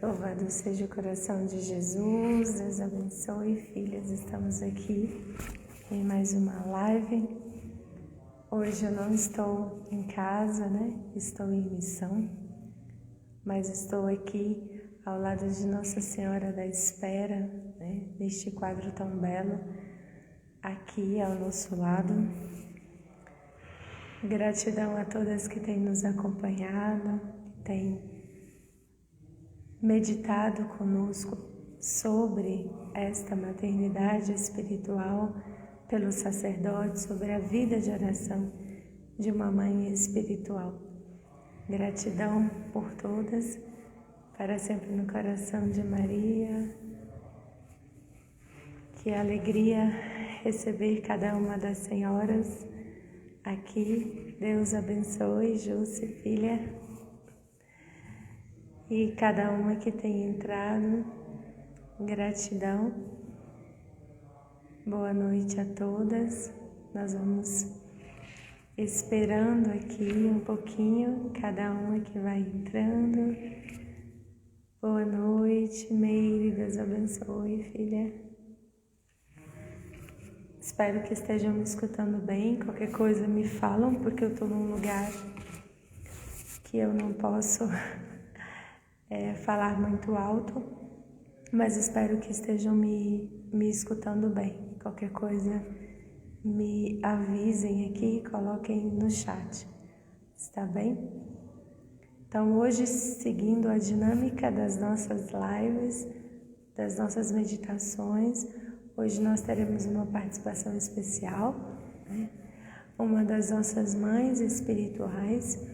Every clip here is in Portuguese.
Louvado seja o coração de Jesus, Deus abençoe, filhas, estamos aqui em mais uma live. Hoje eu não estou em casa, Estou em missão, mas estou aqui ao lado de Nossa Senhora da Espera, neste quadro tão belo, aqui ao nosso lado. Gratidão a todas que têm nos acompanhado, que têm meditado conosco sobre esta maternidade espiritual pelo sacerdote, sobre a vida de oração de uma mãe espiritual. Gratidão por todas, para sempre no coração de Maria. Que alegria receber cada uma das senhoras aqui. Deus abençoe, Júcia, filha. E cada uma que tem entrado, gratidão. Boa noite a todas. Nós vamos esperando aqui um pouquinho, cada uma que vai entrando. Boa noite, Meire, Deus abençoe, filha. Espero que estejam me escutando bem. Qualquer coisa me falam, porque eu estou num lugar que eu não posso falar muito alto, mas espero que estejam me escutando bem. Qualquer coisa me avisem aqui, coloquem no chat, está bem? Então hoje, seguindo a dinâmica das nossas lives, das nossas meditações, hoje nós teremos uma participação especial, uma das nossas mães espirituais,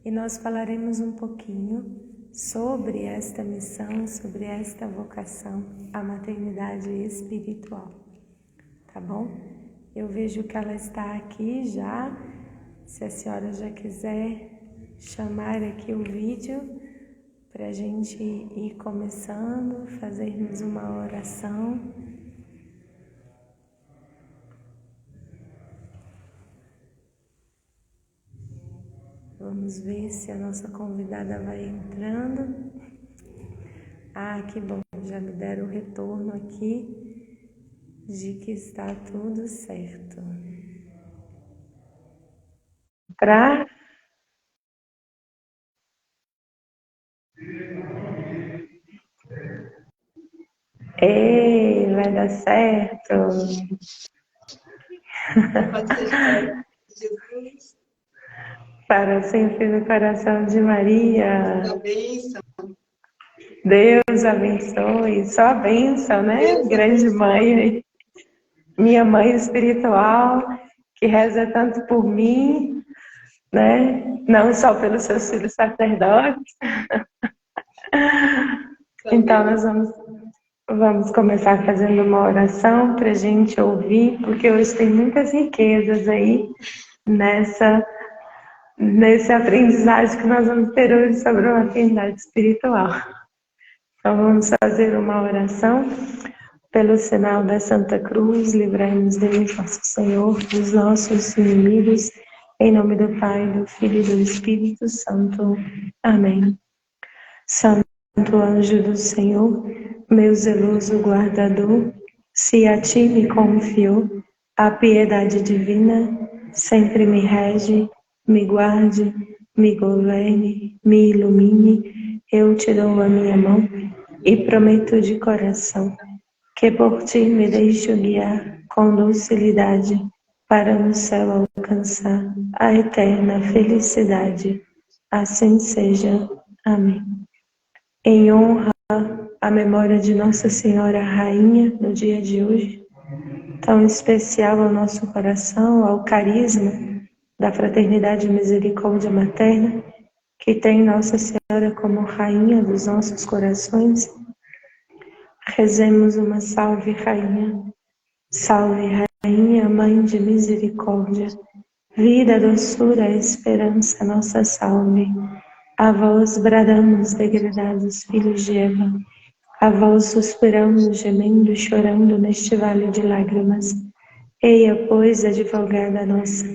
e nós falaremos um pouquinho sobre esta missão, sobre esta vocação, a maternidade espiritual, tá bom? Eu vejo que ela está aqui já, se a senhora já quiser chamar aqui o vídeo para a gente ir começando, fazermos uma oração. Vamos ver se a nossa convidada vai entrando. Ah, que bom, já me deram o retorno aqui de que está tudo certo. Ei, vai dar certo. Jesus. Para sempre no coração de Maria. Deus abençoe. Só a bênção, Grande mãe. Minha mãe espiritual, que reza tanto por mim, Não só pelos seus filhos sacerdotes. Então nós vamos começar fazendo uma oração para a gente ouvir, porque hoje tem muitas riquezas aí nesse aprendizagem que nós vamos ter hoje sobre a maternidade espiritual. Então vamos fazer uma oração. Pelo sinal da Santa Cruz, livrai-nos Deus, nosso Senhor, dos nossos inimigos, em nome do Pai, do Filho e do Espírito Santo. Amém. Santo anjo do Senhor, meu zeloso guardador, se a ti me confio, a piedade divina sempre me rege, me guarde, me governe, me ilumine. Eu te dou a minha mão e prometo de coração que por ti me deixo guiar com docilidade para no céu alcançar a eterna felicidade. Assim seja. Amém. Em honra à memória de Nossa Senhora Rainha, no dia de hoje, tão especial ao nosso coração, ao carisma da Fraternidade Misericórdia Materna, que tem Nossa Senhora como Rainha dos nossos corações, rezemos uma salve, Rainha. Salve, Rainha, Mãe de Misericórdia, vida, doçura, esperança, nossa salve. A vós bradamos, degredados filhos de Eva, a vós suspiramos, gemendo e chorando neste vale de lágrimas. Eia, pois, advogada nossa,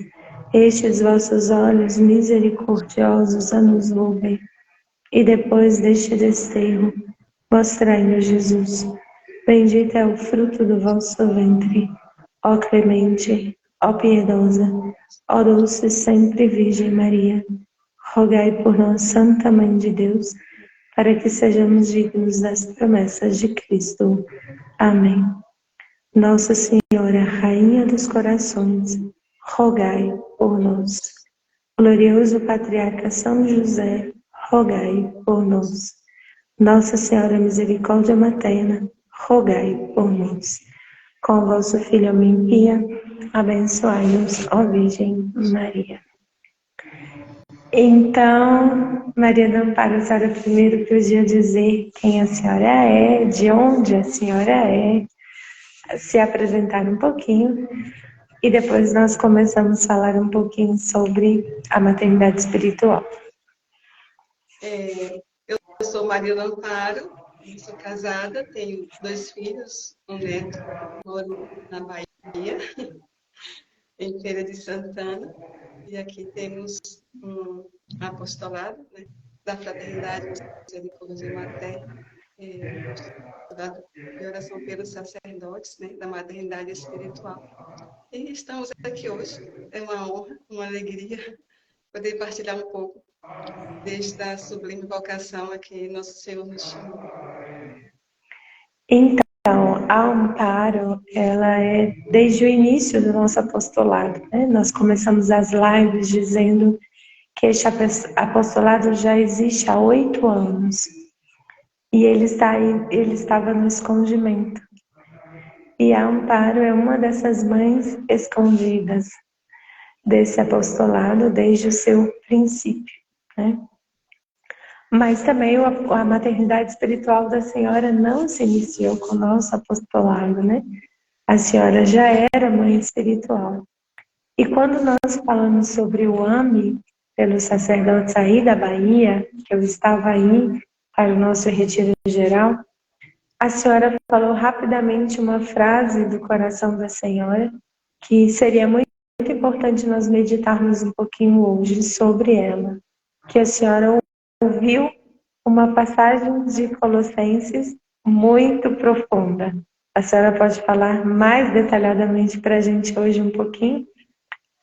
estes vossos olhos misericordiosos a nos volvem, e depois deste desterro, Mostrai-nos, Jesus. Bendito é o fruto do vosso ventre. Ó clemente, ó piedosa, ó doce sempre Virgem Maria. Rogai por nós, Santa Mãe de Deus, para que sejamos dignos das promessas de Cristo. Amém. Nossa Senhora, Rainha dos Corações, rogai por nós. Glorioso Patriarca São José, rogai por nós. Nossa Senhora Misericórdia Materna, rogai por nós. Com vosso Filho homem pia, abençoai-nos, ó Virgem Maria. Então, Maria do Amparo, a senhora primeiro podia dizer quem a senhora é, de onde a senhora é, se apresentar um pouquinho, e depois nós começamos a falar um pouquinho sobre a maternidade espiritual. Eu sou Maria do Amparo, sou casada, tenho 2 filhos, um neto, moro na Bahia, em Feira de Santana, e aqui temos um apostolado, né, da Fraternidade Misericórdia Materna, apostolado de oração pelos sacerdotes, né, da maternidade espiritual. E estamos aqui hoje, é uma honra, uma alegria poder partilhar um pouco desta sublime vocação a que Nosso Senhor nos chamou. Então, a Amparo, ela é desde o início do nosso apostolado, né? Nós começamos as lives dizendo que este apostolado já existe há 8 anos e ele estava no escondimento. E a Amparo é uma dessas mães escondidas desse apostolado desde o seu princípio, né? Mas também a maternidade espiritual da senhora não se iniciou com o nosso apostolado, né? A senhora já era mãe espiritual. E quando nós falamos sobre o AME, pelos sacerdotes aí da Bahia, que eu estava aí para o nosso retiro geral, a senhora falou rapidamente uma frase do coração da senhora, que seria muito importante nós meditarmos um pouquinho hoje sobre ela, que a senhora ouviu uma passagem de Colossenses muito profunda. A senhora pode falar mais detalhadamente para a gente hoje um pouquinho?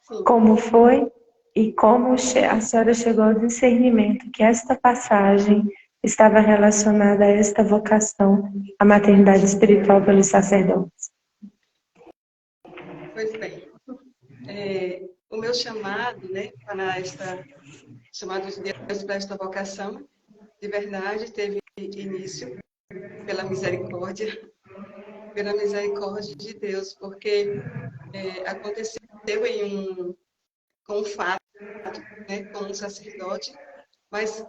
Sim. Como foi e como a senhora chegou ao discernimento que esta passagem estava relacionada a esta vocação, a maternidade espiritual pelos sacerdotes? Pois bem, o meu chamado, né, para chamado de Deus para esta vocação, de verdade, teve início pela misericórdia de Deus, porque aconteceu com um fato, né, com um sacerdote, mas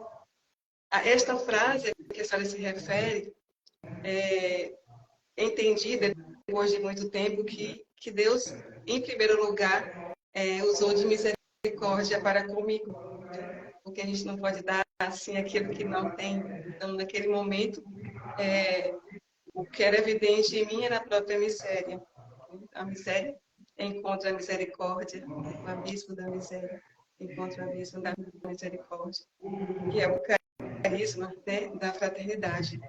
esta frase a que a senhora se refere, entendi depois de muito tempo que Deus, em primeiro lugar, usou de misericórdia para comigo, né? Porque a gente não pode dar assim aquilo que não tem. Então, naquele momento, o que era evidente em mim era a própria miséria. A miséria encontra a misericórdia, o abismo da miséria encontra o abismo da misericórdia, que é o carisma, né, da fraternidade.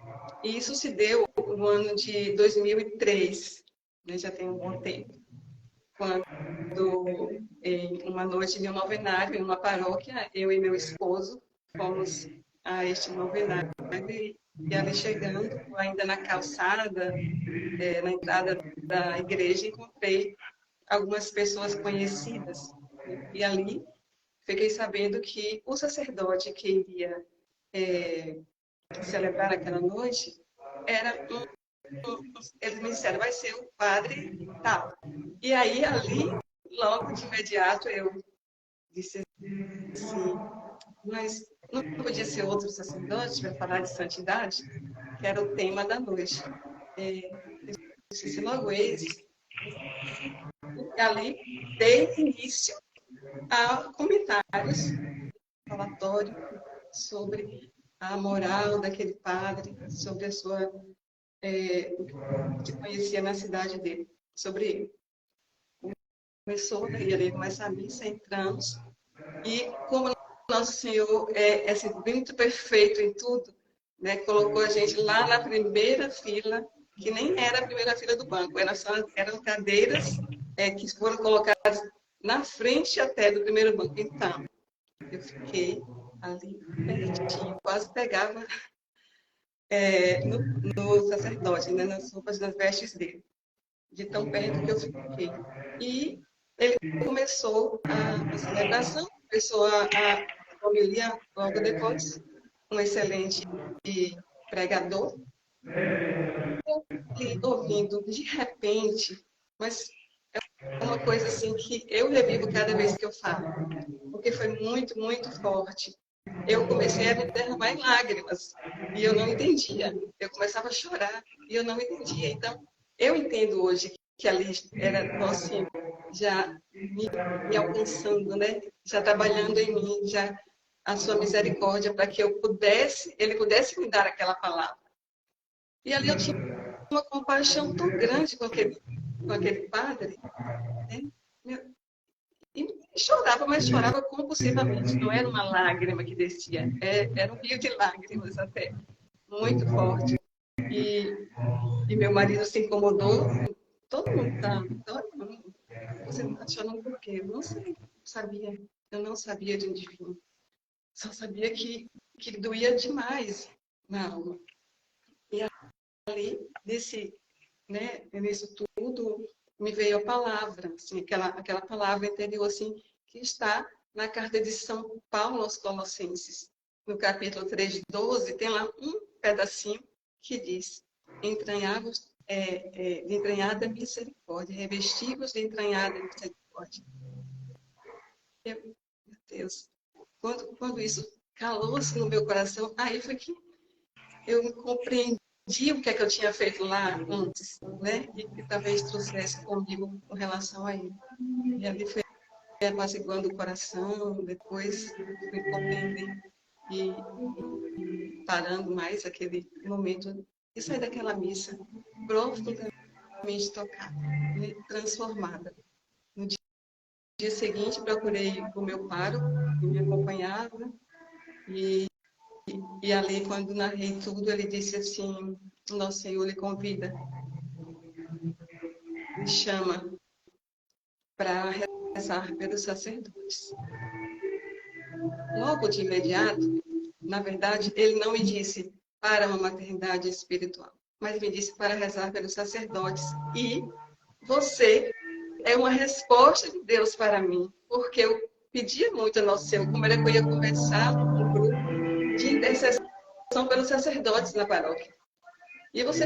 E isso se deu no ano de 2003, né, já tem um bom tempo, quando em uma noite de um novenário em uma paróquia, eu e meu esposo fomos a este novenário e ali chegando, ainda na calçada, na entrada da igreja, encontrei algumas pessoas conhecidas, né? E ali fiquei sabendo que o sacerdote que iria celebrar aquela noite era eles me disseram, vai ser o padre tal. E aí, ali, logo de imediato, eu disse assim, mas não podia ser outro sacerdote para falar de santidade, que era o tema da noite. Eu disse, logo esse. E ali, dei início a comentários, falatório sobre a moral daquele padre, sobre a sua o que conhecia na cidade dele, sobre ele. Começou, daí ali começa a missa, entramos, e como Nosso Senhor é muito perfeito em tudo, né? Colocou a gente lá na primeira fila, que nem era a primeira fila do banco, eram cadeiras que foram colocadas na frente até do primeiro banco. Então, eu fiquei ali pertinho, quase pegava no sacerdote, né, nas roupas, nas vestes dele, de tão perto que eu fiquei. E ele começou a celebração, começou a homilia logo depois, um excelente pregador, e ouvindo de repente, mas é uma coisa assim que eu revivo cada vez que eu falo, porque foi muito, muito forte. Eu comecei a me derramar em lágrimas e eu não entendia. Eu começava a chorar e eu não entendia. Então, eu entendo hoje que ali era Nosso Senhor já me alcançando, né? Já trabalhando em mim, já a sua misericórdia para que ele pudesse me dar aquela palavra. E ali eu tinha uma compaixão tão grande com aquele padre, né? E chorava, mas chorava compulsivamente. Não era uma lágrima que descia, era um rio de lágrimas até, muito forte. E meu marido se incomodou. Todo mundo está chorando. Você não está chorando por quê? Eu não sei, sabia. Eu não sabia de onde vinha. Só sabia que doía demais na alma. E ali, nisso tudo, me veio a palavra, assim, aquela palavra interior assim, que está na carta de São Paulo aos Colossenses. No capítulo 3:12, tem lá um pedacinho que diz: de entranhada misericórdia, revestivos de entranhada misericórdia. Meu Deus, quando isso calou-se no meu coração, aí foi que eu compreendi o que é que eu tinha feito lá antes, né? E que talvez trouxesse comigo com relação a ele. E ali foi apaziguando o coração, depois fui compreender e parando mais aquele momento e sair daquela missa profundamente tocada, né? Transformada. No dia seguinte, procurei o meu pároco, que me acompanhava, e ali, quando narrei tudo, ele disse assim: Nosso Senhor lhe convida, lhe chama para rezar pelos sacerdotes. Logo de imediato, na verdade, ele não me disse para uma maternidade espiritual, mas me disse para rezar pelos sacerdotes. E você é uma resposta de Deus para mim, porque eu pedia muito a Nosso Senhor como era que eu ia começar um grupo de intercessão pelos sacerdotes na paróquia. E você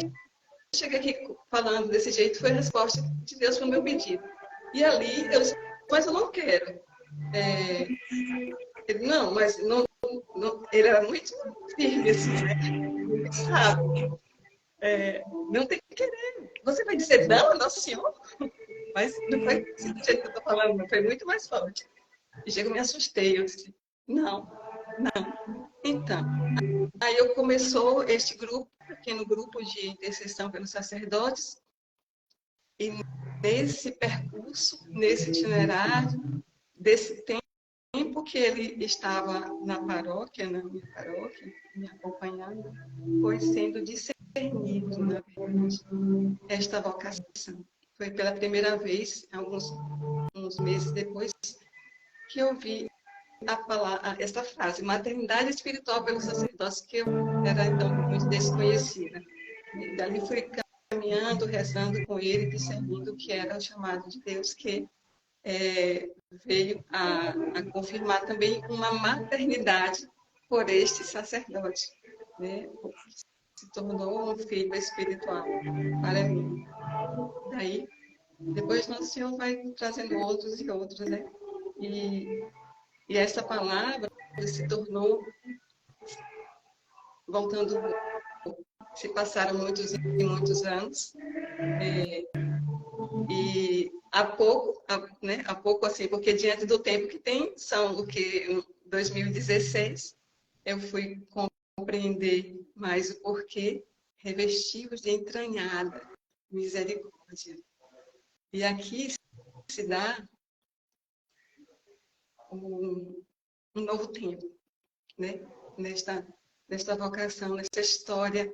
chega aqui falando desse jeito, foi a resposta de Deus para o meu pedido. E ali eu disse: mas eu não quero. Ele: não, mas não, ele era muito firme, assim, né? Muito sábio. Não tem que querer. Você vai dizer não, Nosso Senhor? Mas não foi assim do jeito que eu estou falando, não. Foi muito mais forte. E chego, me assustei. Eu disse: não, não. Então, aí eu começou este grupo, pequeno grupo de intercessão pelos sacerdotes, e nesse percurso, nesse itinerário, desse tempo que ele estava na minha paróquia, me acompanhando, foi sendo discernido, na verdade, esta vocação. Foi pela primeira vez, uns meses depois, que eu vi essa frase, maternidade espiritual pelos sacerdotes, que eu era então muito desconhecida. E dali fui caminhando, rezando com ele, discernindo que era o chamado de Deus, que veio a confirmar também uma maternidade por este sacerdote, né? Se tornou um filho espiritual para mim. Daí, depois Nosso Senhor vai trazendo outros e outros, né? E essa palavra se tornou, voltando, se passaram muitos e muitos anos, e há pouco assim, porque diante do tempo que tem, são o que 2016, eu fui compreender mais o porquê, revestivos de entranhada misericórdia. E aqui se dá um novo tempo, né? nesta vocação, nessa história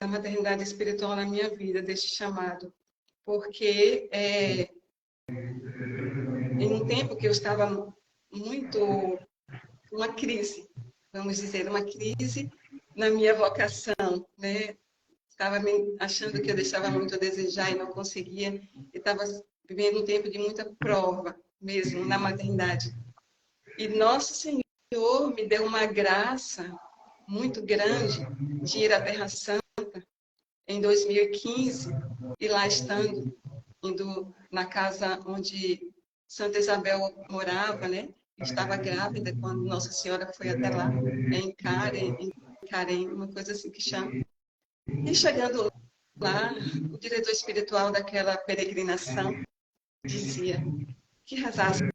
da maternidade espiritual na minha vida, deste chamado. Porque em um tempo que eu estava muito, uma crise, vamos dizer, uma crise na minha vocação, né? Estava achando que eu deixava muito a desejar e não conseguia, e estava vivendo um tempo de muita prova mesmo na maternidade. E Nosso Senhor me deu uma graça muito grande de ir à Terra Santa em 2015, e lá indo na casa onde Santa Isabel morava, né? Estava grávida quando Nossa Senhora foi até lá, em Carém, uma coisa assim que chama. E chegando lá, o diretor espiritual daquela peregrinação dizia que rezássemos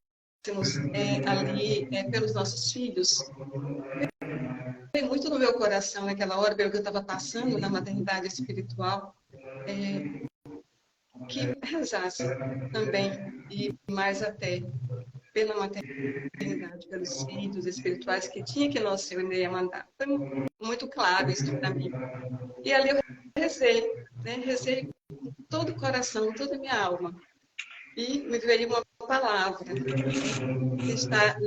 ali pelos nossos filhos. Veio muito no meu coração naquela hora, pelo que eu estava passando na maternidade espiritual, que rezasse também, e mais até, pela maternidade, pelos filhos espirituais que tinha que Nosso Senhor ia mandar. Foi muito claro isso para mim. E ali eu rezei, né? Rezei com todo o coração, toda a minha alma. E me veio uma palavra, que está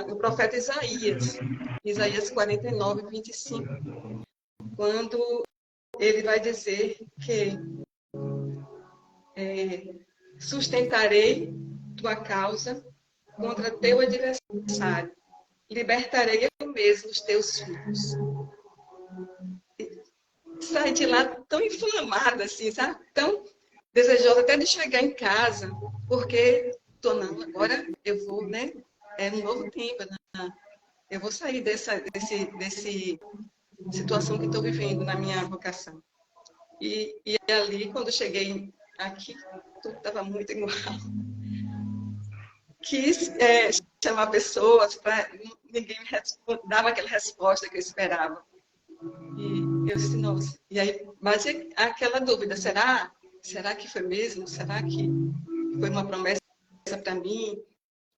no profeta Isaías, Isaías 49, 25, quando ele vai dizer que sustentarei tua causa contra teu adversário, libertarei eu mesmo os teus filhos. Saí de lá tão inflamada, assim, sabe? Tão desejosa até de chegar em casa, porque não, agora eu vou, né? É um novo tempo, né? Eu vou sair dessa situação que estou vivendo na minha vocação. E ali, quando cheguei aqui, tudo estava muito igual. Quis chamar pessoas, para ninguém me dava aquela resposta que eu esperava. E eu disse, nossa. E aí, mas aquela dúvida, será que foi mesmo? Será que foi uma promessa para mim?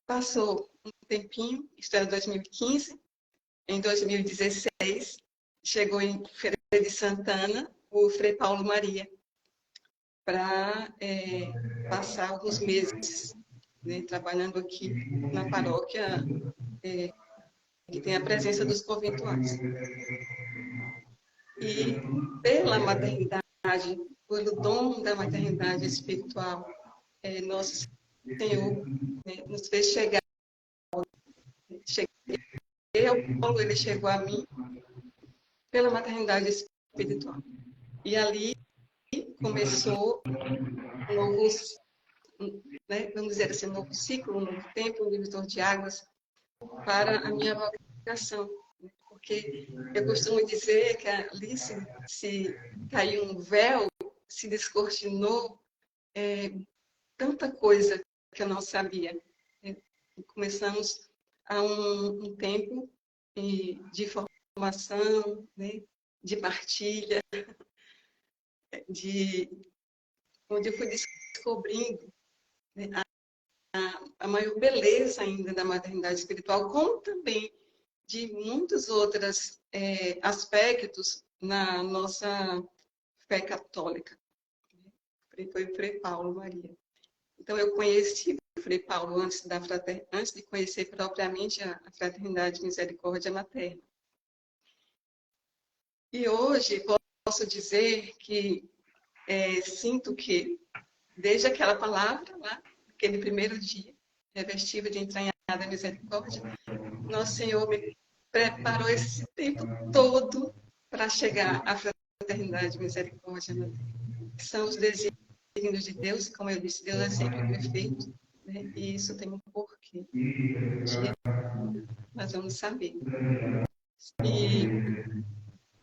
Passou um tempinho, isso era 2015. Em 2016, chegou em Feira de Santana o Frei Paulo Maria para passar alguns meses, né, trabalhando aqui na paróquia que tem a presença dos conventuais. E pela maternidade, pelo dom da maternidade espiritual, Nosso Senhor, né, nos fez chegar. Cheguei ao Paulo, ele chegou a mim pela maternidade espiritual. E ali começou novos, né, vamos dizer assim, um novo ciclo, um novo tempo, um divisor de águas para a minha vocação. Porque eu costumo dizer que ali se caiu um véu, se descortinou tanta coisa que eu não sabia. Começamos há um tempo de formação, né, de partilha, onde eu fui descobrindo, né, a maior beleza ainda da maternidade espiritual, como também de muitos outros aspectos na nossa fé católica. Foi o Frei Paulo Maria. Então, eu conheci o Frei Paulo antes de conhecer propriamente a Fraternidade Misericórdia Materna. E hoje posso dizer que sinto que, desde aquela palavra lá, aquele primeiro dia, revestido de entranhada misericórdia, Nosso Senhor me preparou esse tempo todo para chegar à Fraternidade Misericórdia Materna. São os desígnios de Deus, como eu disse, Deus é sempre perfeito, né? E isso tem um porquê. Nós vamos saber. E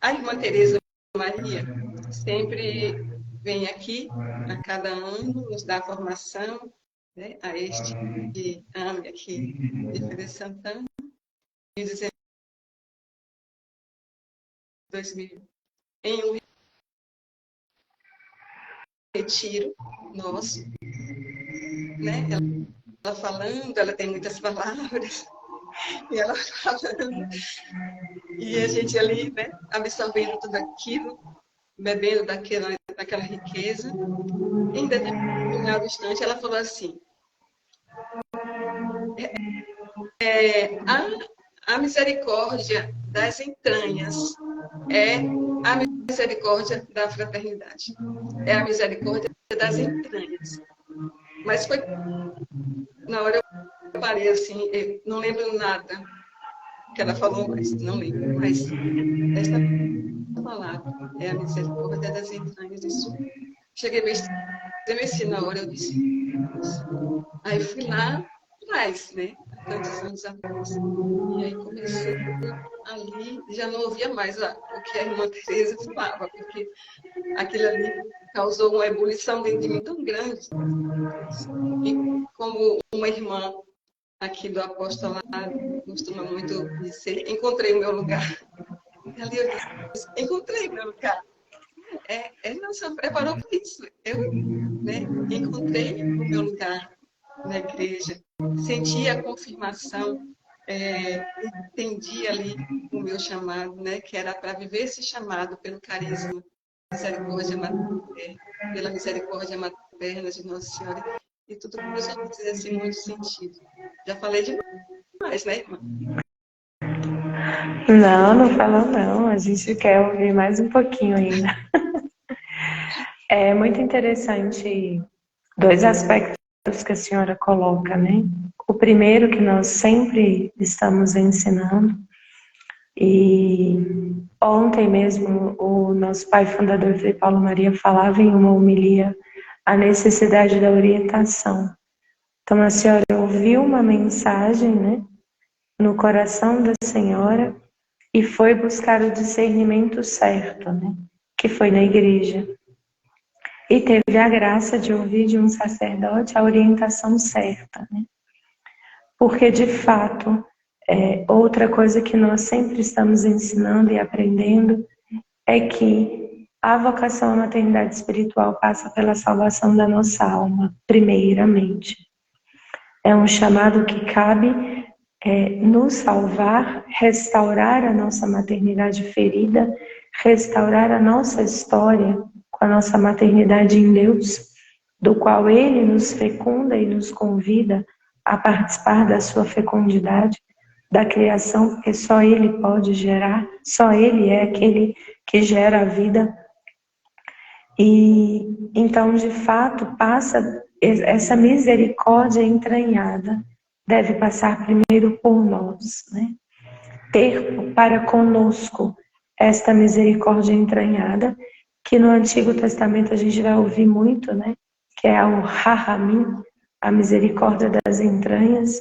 a irmã Teresa Maria sempre vem aqui, a cada ano, nos dá formação, né, a este AME aqui de Feira de Santana, em 2000, em um retiro nosso, né? Ela falando, ela tem muitas palavras, E ela falando, e a gente ali, né, absorvendo tudo aquilo, bebendo daquela riqueza. Em determinado instante, ela falou assim: a misericórdia das entranhas é a misericórdia da fraternidade. É a misericórdia das entranhas. Mas foi na hora eu parei assim, eu não lembro nada que ela falou, mas não lembro. Mas essa palavra é a misericórdia das entranhas. Isso cheguei meio estremeci na hora, eu disse, nossa. Aí fui lá atrás, né? Tantos anos atrás. E aí comecei ali, já não ouvia mais o que a irmã Teresa falava, porque aquilo ali causou uma ebulição dentro de mim tão grande. E como uma irmã aqui do apostolado costuma muito dizer, encontrei o meu lugar. E ali eu disse, encontrei o meu lugar. Não se preparou para isso. Eu, né, encontrei o meu lugar na igreja, senti a confirmação, entendi ali o meu chamado, né, que era para viver esse chamado pelo carisma, misericórdia materna, pela misericórdia materna de Nossa Senhora. E tudo começou a fazer assim, muito sentido. Já falei demais, né, irmã? Não, não falou não. A gente quer ouvir mais um pouquinho ainda. É muito interessante dois aspectos que a senhora coloca, né? O primeiro que nós sempre estamos ensinando, e ontem mesmo o nosso pai fundador Frei Paulo Maria falava em uma homilia a necessidade da orientação. Então a senhora ouviu uma mensagem, né, no coração da senhora e foi buscar o discernimento certo, né, que foi na igreja. E teve a graça de ouvir de um sacerdote a orientação certa, né? Porque, de fato, outra coisa que nós sempre estamos ensinando e aprendendo é que a vocação à maternidade espiritual passa pela salvação da nossa alma, primeiramente. É um chamado que cabe nos salvar, restaurar a nossa maternidade ferida, restaurar a nossa história com a nossa maternidade em Deus, do qual Ele nos fecunda e nos convida a participar da sua fecundidade, da criação, porque só Ele pode gerar, só Ele é aquele que gera a vida. E então, de fato, passa essa misericórdia entranhada, deve passar primeiro por nós, né? Ter para conosco esta misericórdia entranhada, que no Antigo Testamento a gente vai ouvir muito, né? Que é o Rahamim, a misericórdia das entranhas,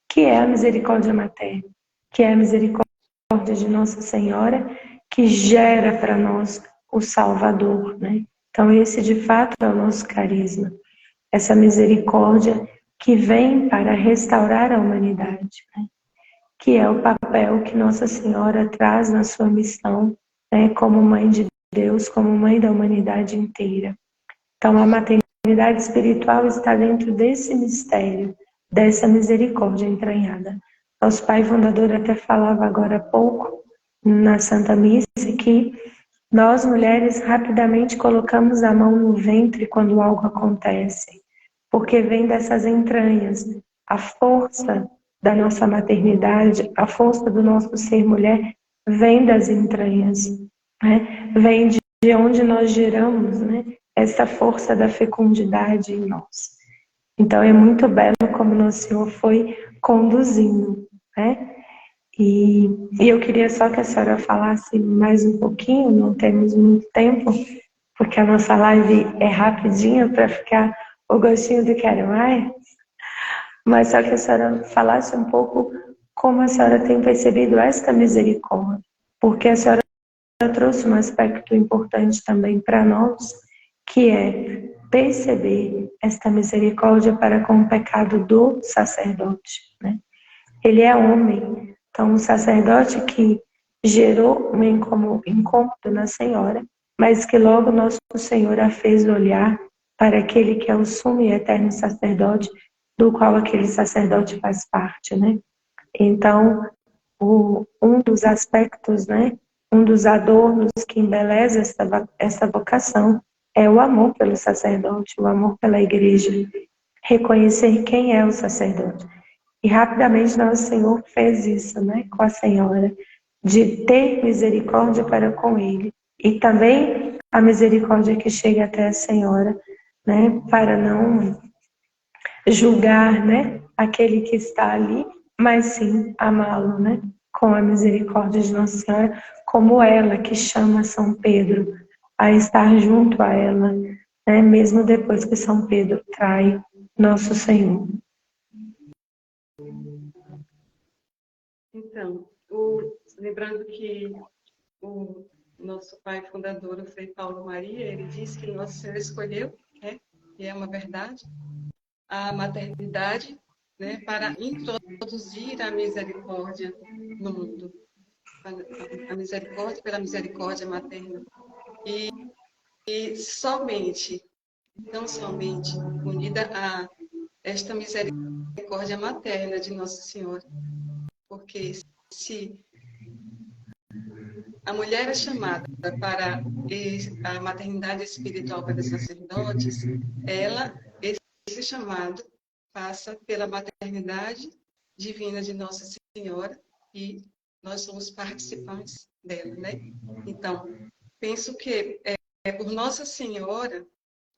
que é a misericórdia materna, que é a misericórdia de Nossa Senhora, que gera para nós o Salvador, né? Então esse de fato é o nosso carisma, essa misericórdia que vem para restaurar a humanidade, né? Que é o papel que Nossa Senhora traz na sua missão, né? Como Mãe de Deus, como Mãe da humanidade inteira. Então a maternidade espiritual está dentro desse mistério, dessa misericórdia entranhada. Nosso pai fundador até falava agora há pouco, na Santa Missa, que nós mulheres rapidamente colocamos a mão no ventre quando algo acontece, porque vem dessas entranhas. A força da nossa maternidade, a força do nosso ser mulher, vem das entranhas, né? Vem de onde nós geramos, né? Essa força da fecundidade em nós. Então é muito belo como Nosso Senhor foi conduzindo, né? E eu queria só que a senhora falasse mais um pouquinho, não temos muito tempo, porque a nossa live é rapidinha para ficar o gostinho do quero mais, mas só que a senhora falasse um pouco como a senhora tem percebido esta misericórdia, porque a senhora trouxe um aspecto importante também para nós, que é perceber esta misericórdia para com o pecado do sacerdote, né? Ele é homem, então um sacerdote que gerou um incômodo na Senhora, mas que logo nosso Senhor a fez olhar para aquele que é o sumo e eterno sacerdote, do qual aquele sacerdote faz parte, né? Então, um dos aspectos, né, um dos adornos que embeleza essa vocação é o amor pelo sacerdote, o amor pela igreja, reconhecer quem é o sacerdote. E rapidamente Nosso Senhor fez isso, né, com a Senhora, de ter misericórdia para com ele. E também a misericórdia que chega até a Senhora, né, para não julgar, né, aquele que está ali, mas sim amá-lo, né, com a misericórdia de Nossa Senhora, como ela que chama São Pedro a estar junto a ela, né, mesmo depois que São Pedro trai Nosso Senhor. Então, lembrando que o nosso pai fundador, o Frei Paulo Maria, ele disse que Nosso Senhor escolheu, né, e é uma verdade, a maternidade, né, para introduzir a misericórdia no mundo. A misericórdia pela misericórdia materna. E somente, não somente, unida a esta misericórdia materna de Nossa Senhora, porque se a mulher é chamada para a maternidade espiritual para os sacerdotes, esse chamado passa pela maternidade divina de Nossa Senhora e nós somos participantes dela, né? Então, penso que é por Nossa Senhora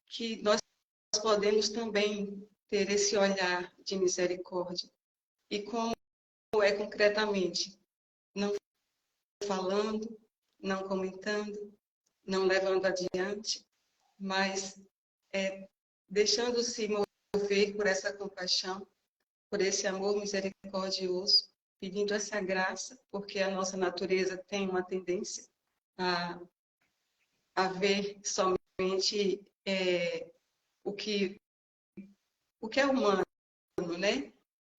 que nós podemos também ter esse olhar de misericórdia. E como é concretamente? Não falando, não comentando, não levando adiante, mas deixando-se mover por essa compaixão, por esse amor misericordioso, pedindo essa graça, porque a nossa natureza tem uma tendência a ver somente o que é humano, né?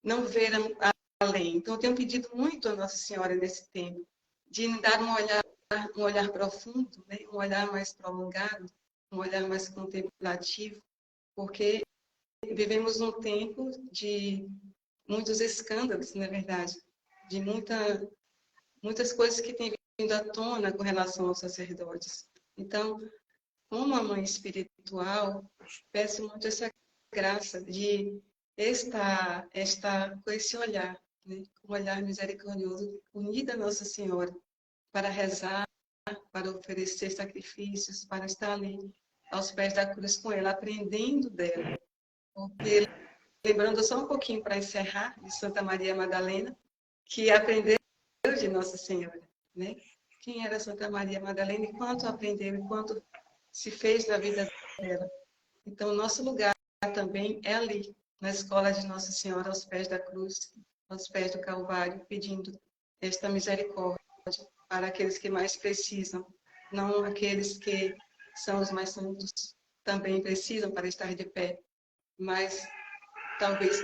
Não ver além. Então, eu tenho pedido muito a Nossa Senhora nesse tempo, de me dar um olhar profundo, né? Um olhar mais prolongado, um olhar mais contemplativo, porque vivemos um tempo de muitos escândalos, na verdade, de muitas coisas que têm vindo à tona com relação aos sacerdotes. Então, como a mãe espiritual, peço muito essa graça de estar com esse olhar, né? Um olhar misericordioso, unida a Nossa Senhora, para rezar, para oferecer sacrifícios, para estar ali aos pés da cruz com ela, aprendendo dela. Porque, lembrando só um pouquinho para encerrar, de Santa Maria Madalena, que aprendeu de Nossa Senhora, né? Quem era Santa Maria Madalena e quanto aprendeu e quanto se fez na vida dela. Então, nosso lugar também é ali, na escola de Nossa Senhora, aos pés da cruz, aos pés do Calvário, pedindo esta misericórdia para aqueles que mais precisam, não aqueles que são os mais santos, também precisam para estar de pé, mas talvez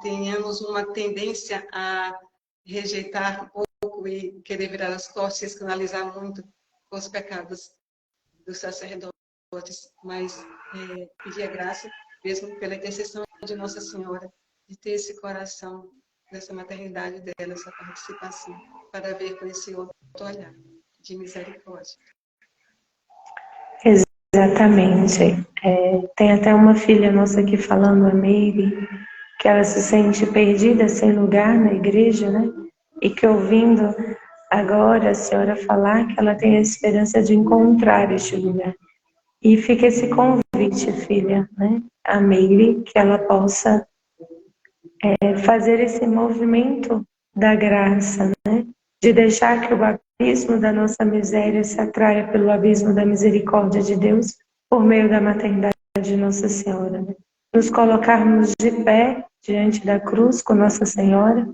tenhamos uma tendência a rejeitar um pouco e querer virar as costas e escandalizar muito os pecados dos sacerdotes, mas pedir a graça, mesmo pela intercessão de Nossa Senhora, de ter esse coração, dessa maternidade dela, essa participação, para ver com esse outro olhar de misericórdia. Exatamente. Tem até uma filha nossa aqui falando, a Meire, que ela se sente perdida, sem lugar na igreja, né? E que ouvindo agora a senhora falar que ela tem a esperança de encontrar este lugar. E fica esse convite, filha, né? A Meire, que ela possa fazer esse movimento da graça, né? De deixar que o abismo da nossa miséria se atraia pelo abismo da misericórdia de Deus por meio da maternidade de Nossa Senhora, né? Nos colocarmos de pé diante da cruz com Nossa Senhora,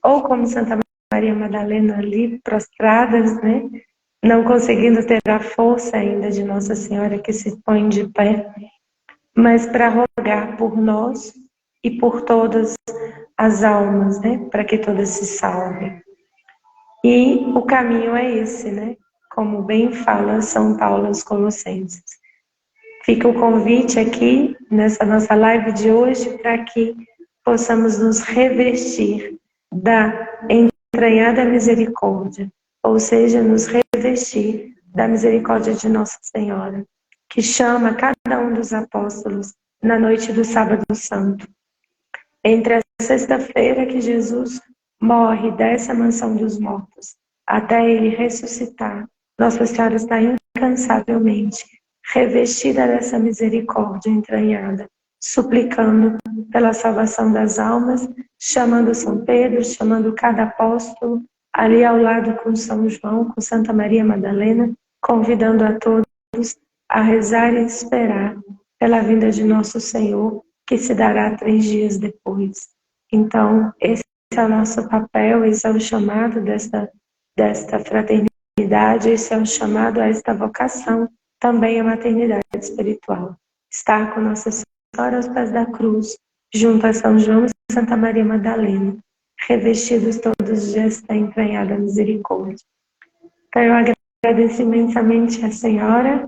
ou como Santa Maria Madalena ali, prostradas, né? Não conseguindo ter a força ainda de Nossa Senhora que se põe de pé, mas para rogar por nós e por todas as almas, né? Para que todas se salvem. E o caminho é esse, né? Como bem fala São Paulo aos Colossenses. Fica o convite aqui, nessa nossa live de hoje, para que possamos nos revestir da entranhada misericórdia, ou seja, nos revestir da misericórdia de Nossa Senhora, que chama cada um dos apóstolos na noite do Sábado Santo. Entre a sexta-feira que Jesus morre dessa mansão dos mortos, até ele ressuscitar, Nossa Senhora está incansavelmente revestida dessa misericórdia entranhada, suplicando pela salvação das almas, chamando São Pedro, chamando cada apóstolo, ali ao lado com São João, com Santa Maria Madalena, convidando a todos a rezar e esperar pela vinda de nosso Senhor, que se dará 3 dias depois. Então, esse é o nosso papel, esse é o chamado desta fraternidade, esse é o chamado a esta vocação, também a maternidade espiritual. Estar com Nossa Senhora aos pés da cruz, junto a São João e Santa Maria Madalena, revestidos todos desta entranhada misericórdia. Então, eu agradeço imensamente a Senhora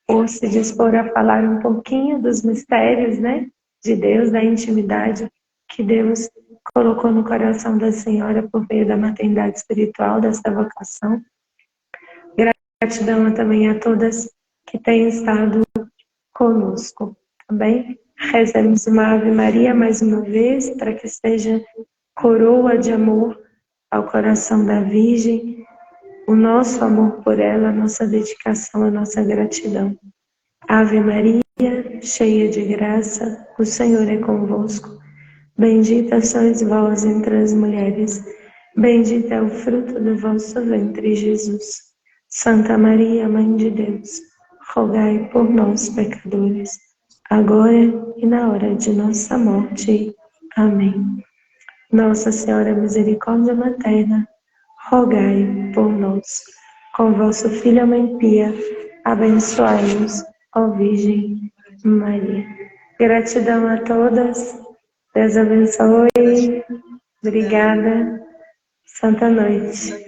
por se dispor a falar um pouquinho dos mistérios, né, de Deus, da intimidade que Deus colocou no coração da Senhora por meio da maternidade espiritual, desta vocação. Gratidão também a todas que têm estado conosco, também. Rezemos uma Ave Maria mais uma vez, para que seja coroa de amor ao coração da Virgem, o nosso amor por ela, a nossa dedicação, a nossa gratidão. Ave Maria, cheia de graça, o Senhor é convosco. Bendita sois vós entre as mulheres, bendito é o fruto do vosso ventre, Jesus. Santa Maria, Mãe de Deus, rogai por nós, pecadores, agora e na hora de nossa morte. Amém. Nossa Senhora Misericórdia Materna, rogai por nós. Com vosso Filho, a Mãe Pia, abençoai-nos, ó Virgem Maria. Gratidão a todas. Deus abençoe. Obrigada. Santa noite.